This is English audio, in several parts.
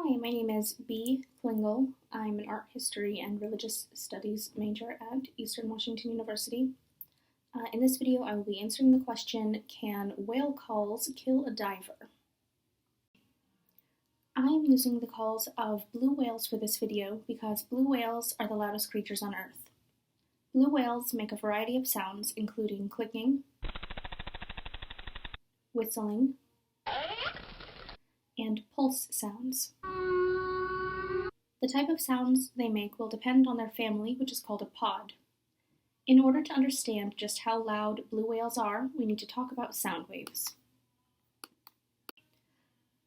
Hi, my name is B. Klingel. I'm an art history and religious studies major at Eastern Washington University. In this video, I will be answering the question, can whale calls kill a diver? I'm using the calls of blue whales for this video because blue whales are the loudest creatures on Earth. Blue whales make a variety of sounds, including clicking, whistling, and pulse sounds. The type of sounds they make will depend on their family, which is called a pod. In order to understand just how loud blue whales are, we need to talk about sound waves.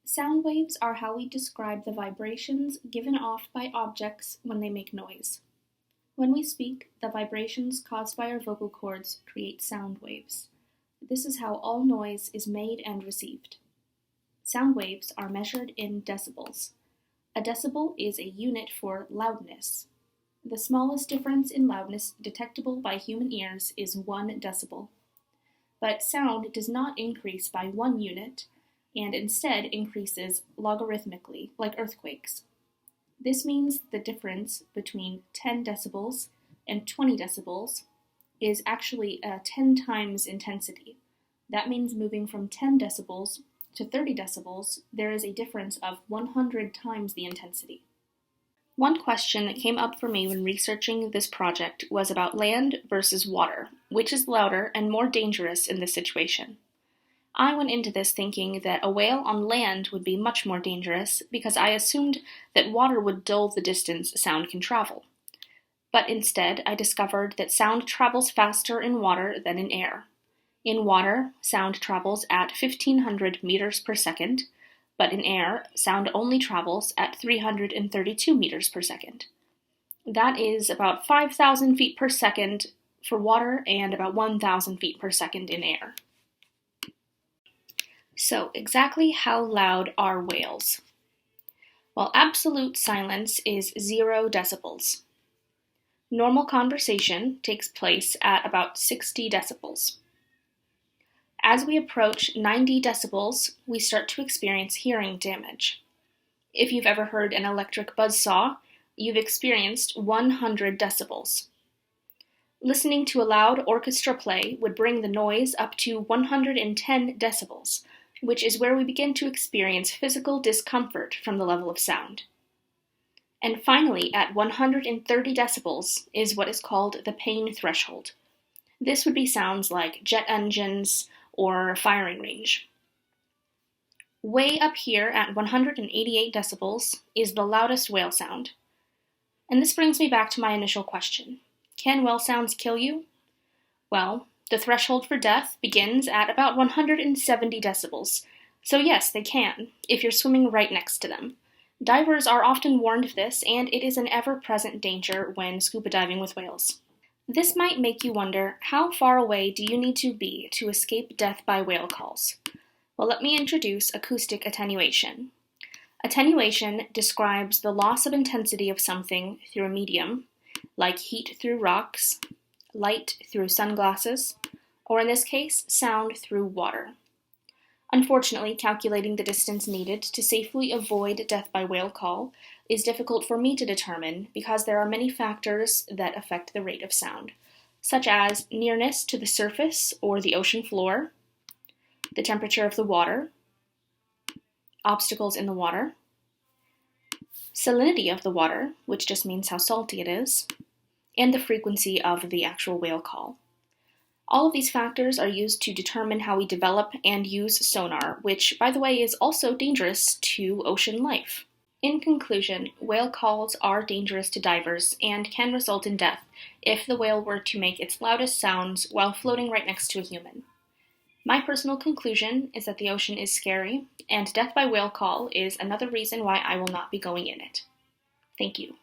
Sound waves are how we describe the vibrations given off by objects when they make noise. When we speak, the vibrations caused by our vocal cords create sound waves. This is how all noise is made and received. Sound waves are measured in decibels. A decibel is a unit for loudness. The smallest difference in loudness detectable by human ears is 1 decibel. But sound does not increase by 1 unit, and instead increases logarithmically, like earthquakes. This means the difference between 10 decibels and 20 decibels is actually 10 times intensity. That means moving from 10 decibels to 30 decibels, there is a difference of 100 times the intensity. One question that came up for me when researching this project was about land versus water, which is louder and more dangerous in this situation. I went into this thinking that a whale on land would be much more dangerous because I assumed that water would dull the distance sound can travel. But instead, I discovered that sound travels faster in water than in air. In water, sound travels at 1,500 meters per second, but in air, sound only travels at 332 meters per second. That is about 5,000 feet per second for water and about 1,000 feet per second in air. So, exactly how loud are whales? Well, absolute silence is 0 decibels. Normal conversation takes place at about 60 decibels. As we approach 90 decibels, we start to experience hearing damage. If you've ever heard an electric buzzsaw, you've experienced 100 decibels. Listening to a loud orchestra play would bring the noise up to 110 decibels, which is where we begin to experience physical discomfort from the level of sound. And finally, at 130 decibels is what is called the pain threshold. This would be sounds like jet engines or firing range. Way up here at 188 decibels is the loudest whale sound. And this brings me back to my initial question. Can whale sounds kill you? Well, the threshold for death begins at about 170 decibels. So yes, they can, if you're swimming right next to them. Divers are often warned of this, and it is an ever-present danger when scuba diving with whales. This might make you wonder, how far away do you need to be to escape death by whale calls? Well, let me introduce acoustic attenuation. Attenuation describes the loss of intensity of something through a medium, like heat through rocks, light through sunglasses, or in this case, sound through water. Unfortunately, calculating the distance needed to safely avoid death by whale call is difficult for me to determine because there are many factors that affect the rate of sound, such as nearness to the surface or the ocean floor, the temperature of the water, obstacles in the water, salinity of the water, which just means how salty it is, and the frequency of the actual whale call. All of these factors are used to determine how we develop and use sonar, which, by the way, is also dangerous to ocean life. In conclusion, whale calls are dangerous to divers and can result in death if the whale were to make its loudest sounds while floating right next to a human. My personal conclusion is that the ocean is scary, and death by whale call is another reason why I will not be going in it. Thank you.